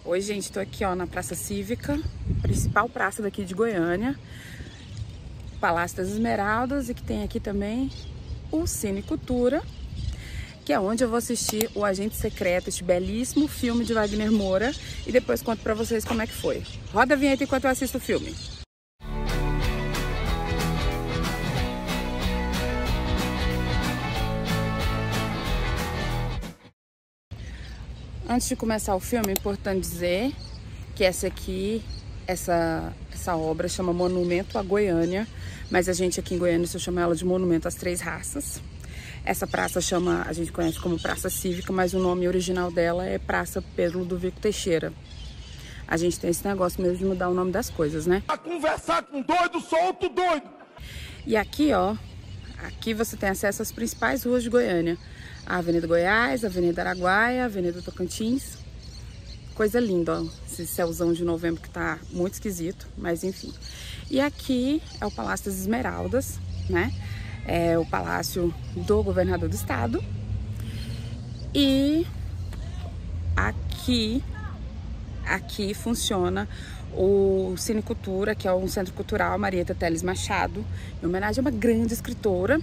Oi, gente, estou aqui ó, na Praça Cívica, principal praça daqui de Goiânia, Palácio das Esmeraldas, e que tem aqui também o Cine Cultura, que é onde eu vou assistir O Agente Secreto, este belíssimo filme de Wagner Moura, e depois conto pra vocês como é que foi. Roda a vinheta enquanto eu assisto o filme. Antes de começar o filme, é importante dizer que essa obra chama Monumento à Goiânia, mas a gente aqui em Goiânia só chama ela de Monumento às Três Raças. Essa praça a gente conhece como Praça Cívica, mas o nome original dela é Praça Pedro Ludovico Teixeira. A gente tem esse negócio mesmo de mudar o nome das coisas, né? A conversar com doido, sou outro doido. E aqui, ó, aqui você tem acesso às principais ruas de Goiânia. A Avenida Goiás, a Avenida Araguaia, a Avenida Tocantins. Coisa linda, ó, esse céuzão de novembro que tá muito esquisito, mas enfim. E aqui é o Palácio das Esmeraldas, né? É o palácio do governador do estado. E aqui funciona o Cine Cultura, que é um centro cultural Marieta Teles Machado, em homenagem a uma grande escritora.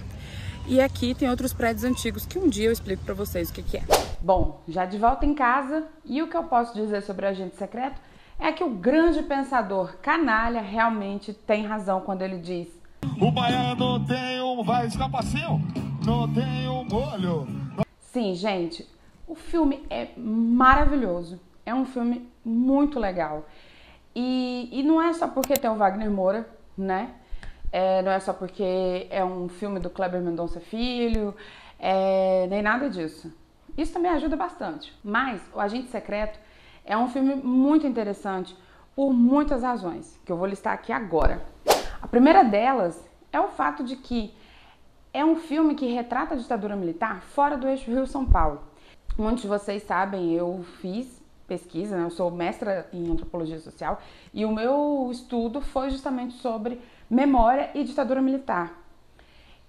E aqui tem outros prédios antigos que um dia eu explico pra vocês o que é. Bom, já de volta em casa, e o que eu posso dizer sobre o Agente Secreto é que o grande pensador canalha realmente tem razão quando ele diz: o baiano tem vai escapacinho, não tem molho. Sim, gente, o filme é maravilhoso, é um filme muito legal. E não é só porque tem o Wagner Moura, né? Não é só porque é um filme do Kleber Mendonça Filho, nem nada disso. Isso também ajuda bastante. Mas O Agente Secreto é um filme muito interessante por muitas razões, que eu vou listar aqui agora. A primeira delas é o fato de que é um filme que retrata a ditadura militar fora do eixo Rio-São Paulo. Muitos de vocês sabem, eu fiz pesquisa, né? Eu sou mestra em antropologia social, e o meu estudo foi justamente sobre memória e ditadura militar.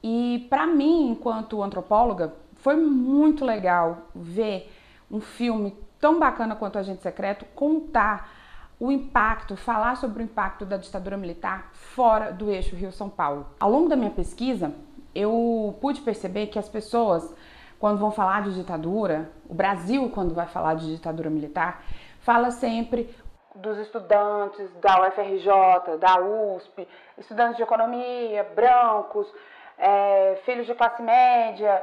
E para mim, enquanto antropóloga, foi muito legal ver um filme tão bacana quanto O Agente Secreto contar o impacto, falar sobre o impacto da ditadura militar fora do eixo Rio-São Paulo. Ao longo da minha pesquisa, eu pude perceber que as pessoas, quando vão falar de ditadura, o Brasil, quando vai falar de ditadura militar, fala sempre dos estudantes da UFRJ, da USP, estudantes de economia, brancos, filhos de classe média,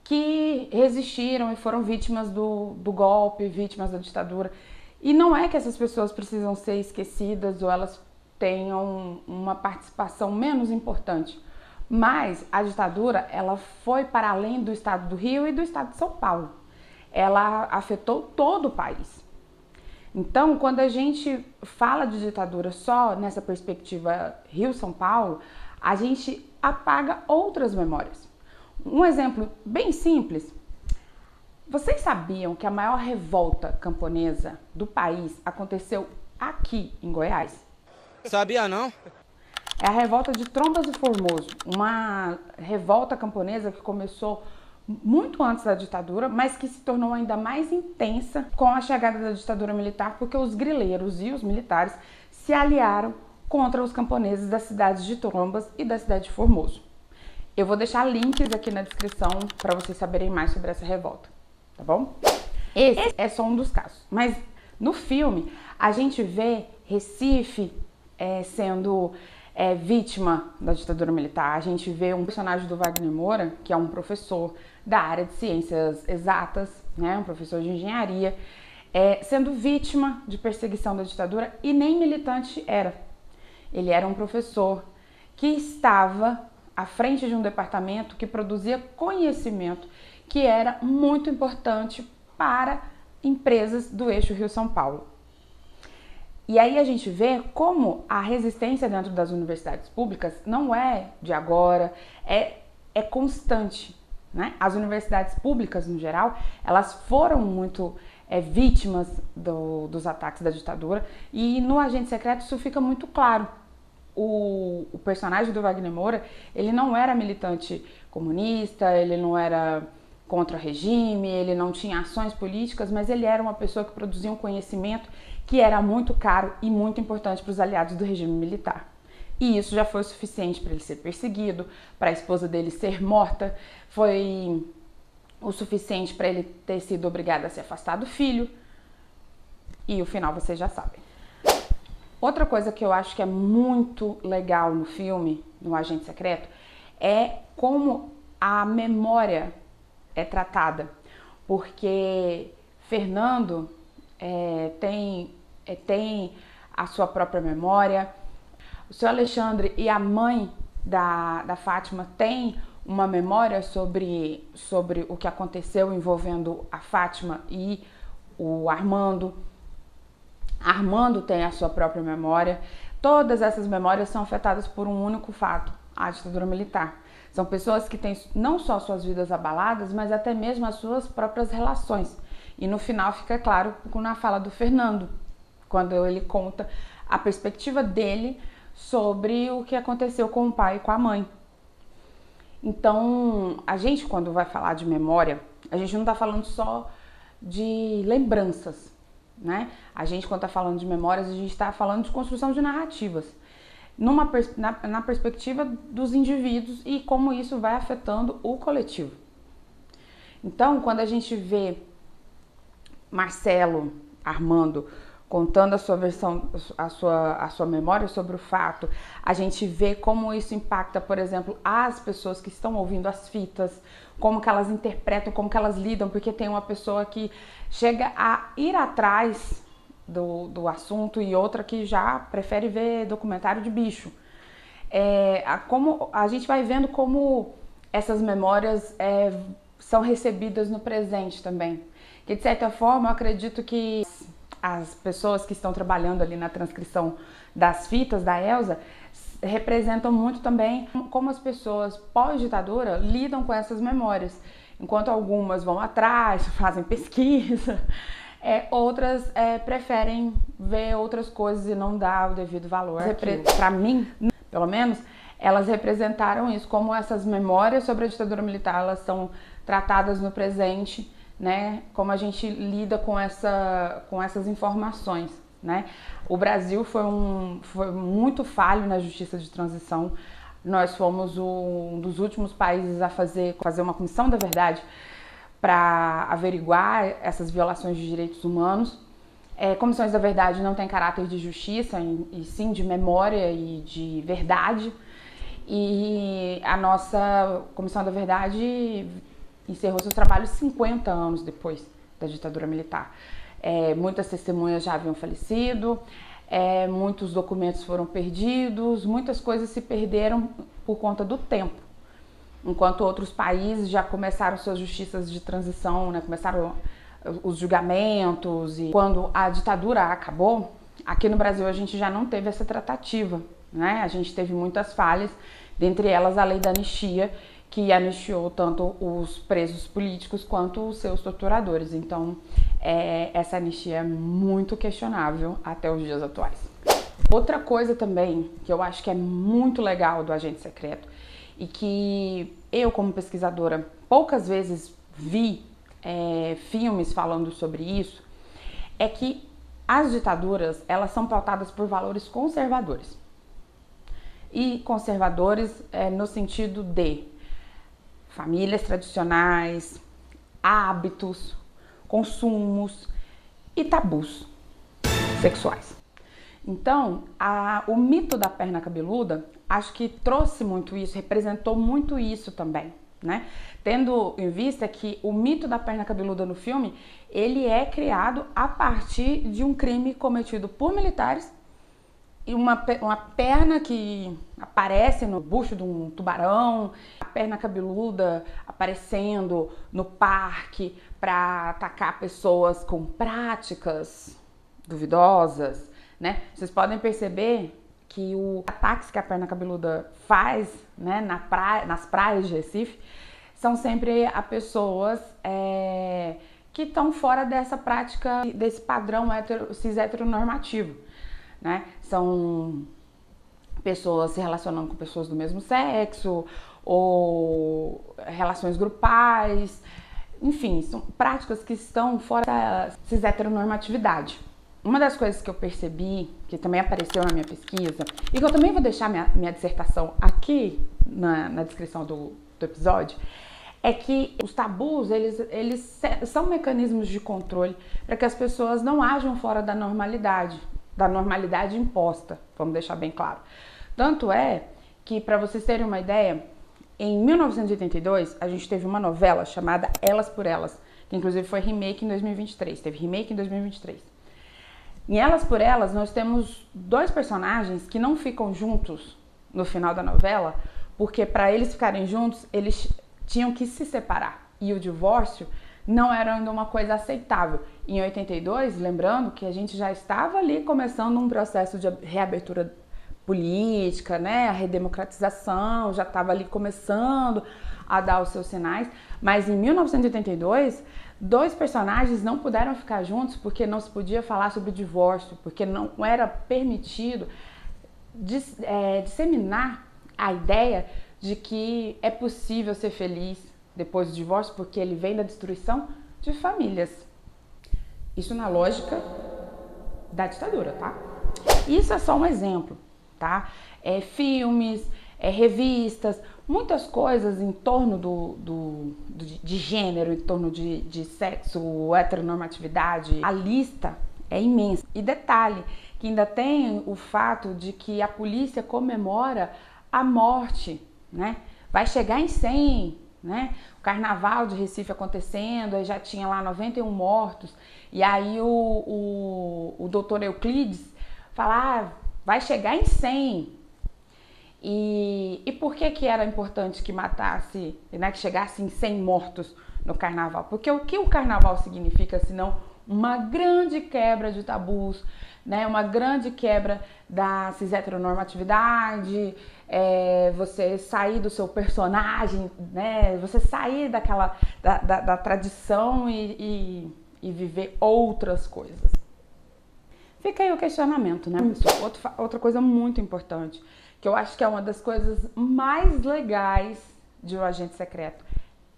que resistiram e foram vítimas do golpe, vítimas da ditadura. E não é que essas pessoas precisam ser esquecidas ou elas tenham uma participação menos importante, mas a ditadura, ela foi para além do estado do Rio e do estado de São Paulo. Ela afetou todo o país. Então, quando a gente fala de ditadura só nessa perspectiva Rio-São Paulo, a gente apaga outras memórias. Um exemplo bem simples: vocês sabiam que a maior revolta camponesa do país aconteceu aqui em Goiás? Sabia não? É a revolta de Trombas e Formoso, uma revolta camponesa que começou muito antes da ditadura, mas que se tornou ainda mais intensa com a chegada da ditadura militar, porque os grileiros e os militares se aliaram contra os camponeses das cidades de Trombas e da cidade de Formoso. Eu vou deixar links aqui na descrição para vocês saberem mais sobre essa revolta, tá bom? Esse é só um dos casos, mas no filme a gente vê Recife sendo vítima da ditadura militar. A gente vê um personagem do Wagner Moura, que é um professor da área de ciências exatas, né, um professor de engenharia, sendo vítima de perseguição da ditadura, e nem militante era. Ele era um professor que estava à frente de um departamento que produzia conhecimento que era muito importante para empresas do eixo Rio-São Paulo. E aí a gente vê como a resistência dentro das universidades públicas não é de agora, é constante, né? As universidades públicas, no geral, elas foram muito vítimas dos ataques da ditadura, e no Agente Secreto isso fica muito claro. O personagem do Wagner Moura, ele não era militante comunista, ele não era contra o regime, ele não tinha ações políticas, mas ele era uma pessoa que produzia um conhecimento que era muito caro e muito importante para os aliados do regime militar. E isso já foi o suficiente para ele ser perseguido, para a esposa dele ser morta, foi o suficiente para ele ter sido obrigado a se afastar do filho. E o final vocês já sabem. Outra coisa que eu acho que é muito legal no filme, no Agente Secreto, é como a memória é tratada. Porque Fernando tem a sua própria memória, o seu Alexandre e a mãe da Fátima têm uma memória sobre o que aconteceu envolvendo a Fátima e o Armando. Armando tem a sua própria memória. Todas essas memórias são afetadas por um único fato, a ditadura militar. São pessoas que têm não só suas vidas abaladas, mas até mesmo as suas próprias relações. E no final fica claro na fala do Fernando, quando ele conta a perspectiva dele sobre o que aconteceu com o pai e com a mãe. Então, a gente quando vai falar de memória, a gente não está falando só de lembranças, né? A gente quando está falando de memórias, a gente está falando de construção de narrativas, na perspectiva dos indivíduos e como isso vai afetando o coletivo. Então, quando a gente vê Marcelo, Armando, contando a sua versão, a sua memória sobre o fato, a gente vê como isso impacta, por exemplo, as pessoas que estão ouvindo as fitas, como que elas interpretam, como que elas lidam, porque tem uma pessoa que chega a ir atrás do assunto e outra que já prefere ver documentário de bicho. Como a gente vai vendo como essas memórias são recebidas no presente também. Que de certa forma eu acredito que as pessoas que estão trabalhando ali na transcrição das fitas da Elza representam muito também como as pessoas pós-ditadura lidam com essas memórias. Enquanto algumas vão atrás, fazem pesquisa, outras preferem ver outras coisas e não dar o devido valor. Para mim, pelo menos, elas representaram isso, como essas memórias sobre a ditadura militar, elas são tratadas no presente, né? Como a gente lida com essas informações, né? O Brasil foi muito falho na justiça de transição. Nós fomos um dos últimos países a fazer uma comissão da verdade para averiguar essas violações de direitos humanos. Comissões da verdade não têm caráter de justiça, e sim de memória e de verdade. E a nossa comissão da verdade encerrou seus trabalhos 50 anos depois da ditadura militar. Muitas testemunhas já haviam falecido, muitos documentos foram perdidos, muitas coisas se perderam por conta do tempo. Enquanto outros países já começaram suas justiças de transição, né, começaram os julgamentos, e quando a ditadura acabou, aqui no Brasil a gente já não teve essa tratativa, né? A gente teve muitas falhas, dentre elas a lei da anistia, que anistiou tanto os presos políticos quanto os seus torturadores. Então, essa anistia é muito questionável até os dias atuais. Outra coisa também que eu acho que é muito legal do Agente Secreto e que eu, como pesquisadora, poucas vezes vi filmes falando sobre isso, é que as ditaduras, elas são pautadas por valores conservadores. E conservadores no sentido de famílias tradicionais, hábitos, consumos e tabus sexuais. Então, o mito da perna cabeluda, acho que trouxe muito isso, representou muito isso também, né? Tendo em vista que o mito da perna cabeluda no filme, ele é criado a partir de um crime cometido por militares e uma perna que aparece no bucho de um tubarão, a perna cabeluda aparecendo no parque para atacar pessoas com práticas duvidosas, né? Vocês podem perceber que os ataques que a perna cabeluda faz, né, nas praias de Recife são sempre a pessoas que estão fora dessa prática, desse padrão cis heteronormativo, né? São pessoas se relacionando com pessoas do mesmo sexo ou relações grupais. enfim, são práticas que estão fora da cis-heteronormatividade. Uma das coisas que eu percebi, que também apareceu na minha pesquisa, e que eu também vou deixar minha dissertação aqui na descrição do episódio, é que os tabus, eles são mecanismos de controle para que as pessoas não ajam fora da normalidade imposta, vamos deixar bem claro. Tanto é que, para vocês terem uma ideia, em 1982, a gente teve uma novela chamada Elas por Elas, que inclusive foi remake em 2023, teve remake em 2023. Em Elas por Elas, nós temos dois personagens que não ficam juntos no final da novela, porque para eles ficarem juntos, eles tinham que se separar. E o divórcio não era ainda uma coisa aceitável. Em 82, lembrando que a gente já estava ali começando um processo de reabertura política, né? A redemocratização já estava ali começando a dar os seus sinais. Mas em 1982, dois personagens não puderam ficar juntos porque não se podia falar sobre divórcio, porque não era permitido disseminar a ideia de que é possível ser feliz depois do divórcio, porque ele vem da destruição de famílias. Isso na lógica da ditadura, tá? Isso é só um exemplo, tá? Filmes, revistas, muitas coisas em torno de gênero, em torno de sexo, heteronormatividade. A lista é imensa. E detalhe, que ainda tem o fato de que a polícia comemora a morte, né? Vai chegar em 100, né? O carnaval de Recife acontecendo, aí já tinha lá 91 mortos, e aí o doutor Euclides fala, vai chegar em 100. E por que era importante que matasse, né, que chegasse em 100 mortos no carnaval? Porque o que o carnaval significa, senão uma grande quebra de tabus, né, uma grande quebra da cis-heteronormatividade, você sair do seu personagem, né, você sair da tradição e viver outras coisas. Fica aí o questionamento, né, pessoal? Outra coisa muito importante, que eu acho que é uma das coisas mais legais de O Agente Secreto,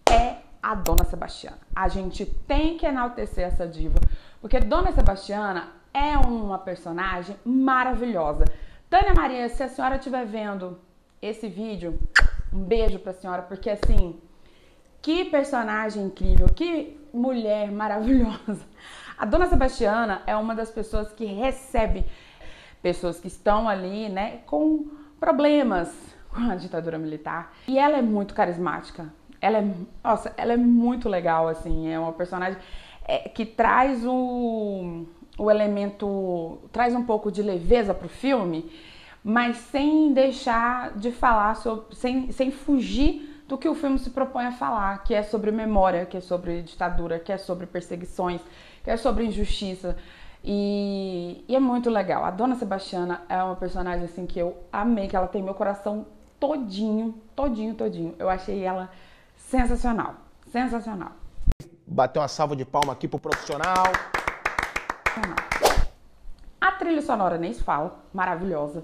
é a Dona Sebastiana. A gente tem que enaltecer essa diva, porque Dona Sebastiana é uma personagem maravilhosa. Tânia Maria, se a senhora estiver vendo esse vídeo, um beijo pra senhora, porque assim, que personagem incrível, que mulher maravilhosa. A Dona Sebastiana é uma das pessoas que recebe pessoas que estão ali, né, com problemas com a ditadura militar. E ela é muito carismática. Ela é muito legal, assim. É uma personagem que traz o elemento, traz um pouco de leveza pro filme, mas sem deixar de falar sobre, sem fugir do que o filme se propõe a falar, que é sobre memória, que é sobre ditadura, que é sobre perseguições, que é sobre injustiça. E é muito legal. A Dona Sebastiana é uma personagem assim que eu amei, que ela tem meu coração todinho. Eu achei ela sensacional, sensacional. Bater uma salva de palma aqui pro profissional. A trilha sonora nem se fala, maravilhosa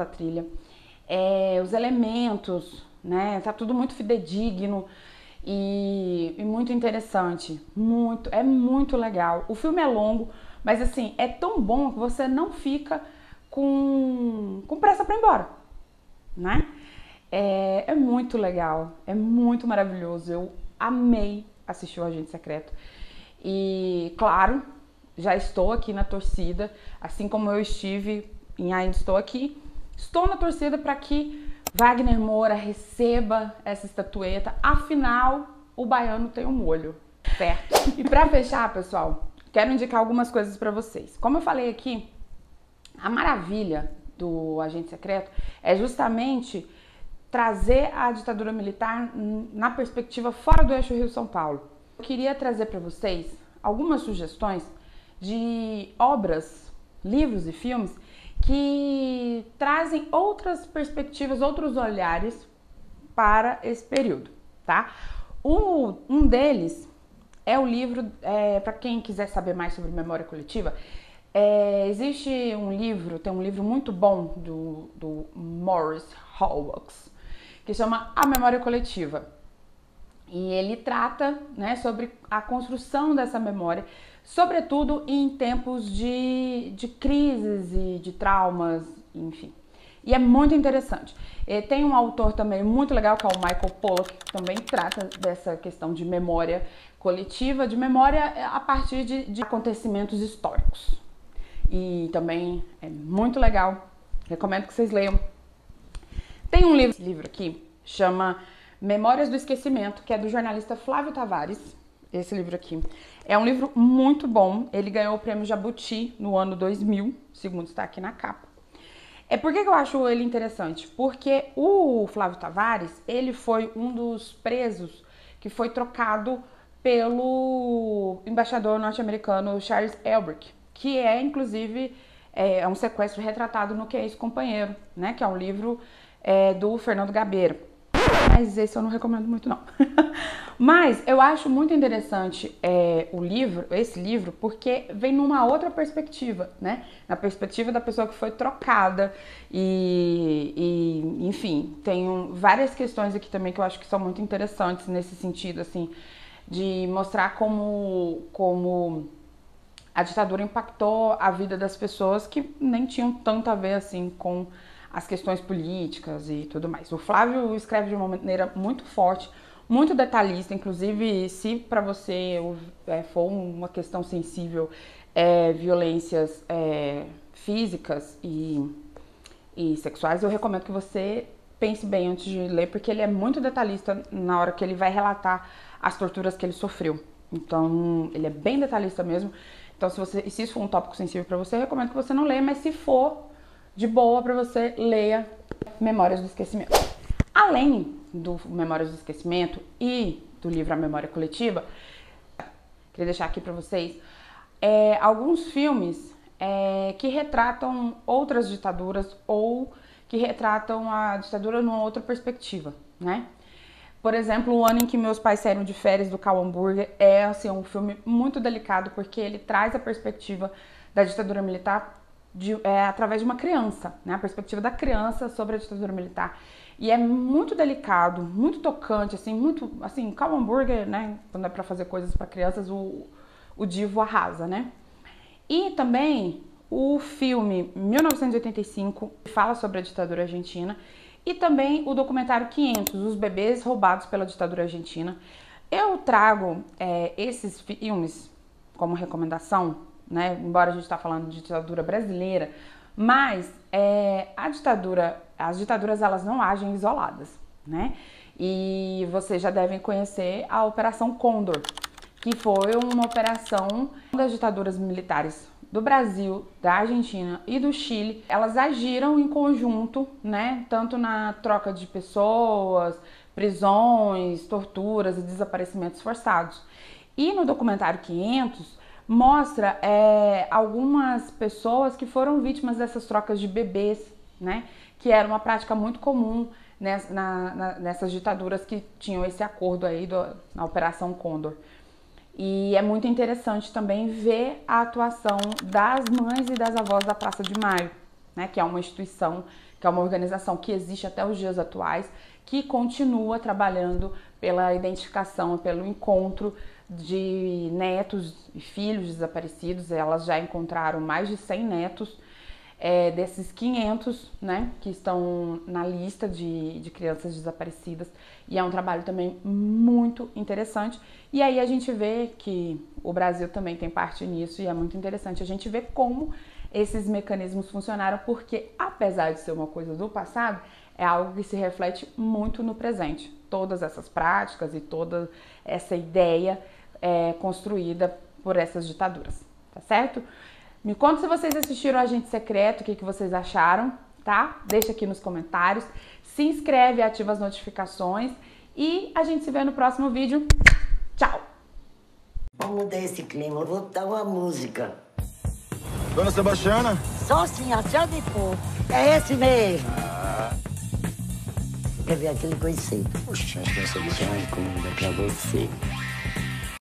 a trilha. Os elementos, né, tá tudo muito fidedigno e muito interessante, é muito legal. O filme é longo, mas assim, é tão bom que você não fica com pressa pra ir embora, né? É muito legal, é muito maravilhoso, eu amei assistir O Agente Secreto. E, claro, já estou aqui na torcida, assim como eu estive e ainda estou aqui. Estou na torcida para que Wagner Moura receba essa estatueta, afinal, o baiano tem um molho, certo? E para fechar, pessoal, quero indicar algumas coisas para vocês. Como eu falei aqui, a maravilha do Agente Secreto é justamente trazer a ditadura militar na perspectiva fora do eixo Rio-São Paulo. Eu queria trazer para vocês algumas sugestões de obras, livros e filmes que trazem outras perspectivas, outros olhares para esse período, tá? Um deles é o livro, para quem quiser saber mais sobre memória coletiva, existe um livro, tem um livro muito bom do Morris Holwachs, que chama A Memória Coletiva. E ele trata, né, sobre a construção dessa memória, sobretudo em tempos de crises e de traumas, enfim. E é muito interessante. Tem um autor também muito legal, que é o Michael Pollock, que também trata dessa questão de memória coletiva, de memória a partir de acontecimentos históricos. E também é muito legal, recomendo que vocês leiam. Tem um livro aqui, chama Memórias do Esquecimento, que é do jornalista Flávio Tavares. Esse livro aqui é um livro muito bom. Ele ganhou o prêmio Jabuti no ano 2000, segundo está aqui na capa. Por que eu acho ele interessante? Porque o Flávio Tavares, ele foi um dos presos que foi trocado pelo embaixador norte-americano Charles Elbrick, que é, inclusive, um sequestro retratado no Que é Isso, Companheiro, né? Que é um livro do Fernando Gabeira. Mas esse eu não recomendo muito, não. Mas eu acho muito interessante esse livro, porque vem numa outra perspectiva, né? Na perspectiva da pessoa que foi trocada enfim, tem várias questões aqui também que eu acho que são muito interessantes nesse sentido, assim, de mostrar como a ditadura impactou a vida das pessoas que nem tinham tanto a ver, assim, com as questões políticas e tudo mais. O Flávio escreve de uma maneira muito forte, muito detalhista, inclusive se para você for uma questão sensível, violências físicas e sexuais, eu recomendo que você pense bem antes de ler, porque ele é muito detalhista na hora que ele vai relatar as torturas que ele sofreu. Então, ele é bem detalhista mesmo. Então, se isso for um tópico sensível para você, eu recomendo que você não leia, mas se for de boa para você, leia Memórias do Esquecimento. Além do Memórias do Esquecimento e do livro A Memória Coletiva, queria deixar aqui para vocês alguns filmes que retratam outras ditaduras ou que retratam a ditadura numa outra perspectiva, né? Por exemplo, O Ano em que Meus Pais Saíram de Férias, do Karl Hamburger, é assim, um filme muito delicado, porque ele traz a perspectiva da ditadura militar através de uma criança, né? A perspectiva da criança sobre a ditadura militar. E é muito delicado, muito tocante, assim, muito, assim, Karl Hamburger, né? Quando é para fazer coisas para crianças, o divo arrasa, né? E também o filme 1985, que fala sobre a ditadura argentina, e também o documentário 500, Os Bebês Roubados pela Ditadura Argentina. Eu trago esses filmes como recomendação, né? Embora a gente está falando de ditadura brasileira, mas as ditaduras elas não agem isoladas, né? E vocês já devem conhecer a Operação Condor, que foi uma operação das ditaduras militares do Brasil, da Argentina e do Chile. Elas agiram em conjunto, né? Tanto na troca de pessoas, prisões, torturas e desaparecimentos forçados. E no documentário 500 mostra algumas pessoas que foram vítimas dessas trocas de bebês, né? Que era uma prática muito comum nessas ditaduras que tinham esse acordo aí na Operação Condor. E é muito interessante também ver a atuação das mães e das avós da Praça de Maio, né? Que é uma instituição, que é uma organização que existe até os dias atuais, que continua trabalhando pela identificação, pelo encontro de netos e filhos desaparecidos. Elas já encontraram mais de 100 netos desses 500, né, que estão na lista de crianças desaparecidas, e é um trabalho também muito interessante. E aí a gente vê que o Brasil também tem parte nisso, e é muito interessante a gente ver como esses mecanismos funcionaram, porque apesar de ser uma coisa do passado, é algo que se reflete muito no presente. Todas essas práticas e toda essa ideia construída por essas ditaduras, tá certo? Me conta se vocês assistiram Agente Secreto, o que vocês acharam, tá? Deixa aqui nos comentários. Se inscreve, ativa as notificações e a gente se vê no próximo vídeo. Tchau! Vamos mudar esse clima, eu vou botar uma música. Dona Sebastiana? Só sim, a senhora de fogo. É esse mesmo. Quer ver aquele conceito? Oxe, acho que essa Já encomenda pra você.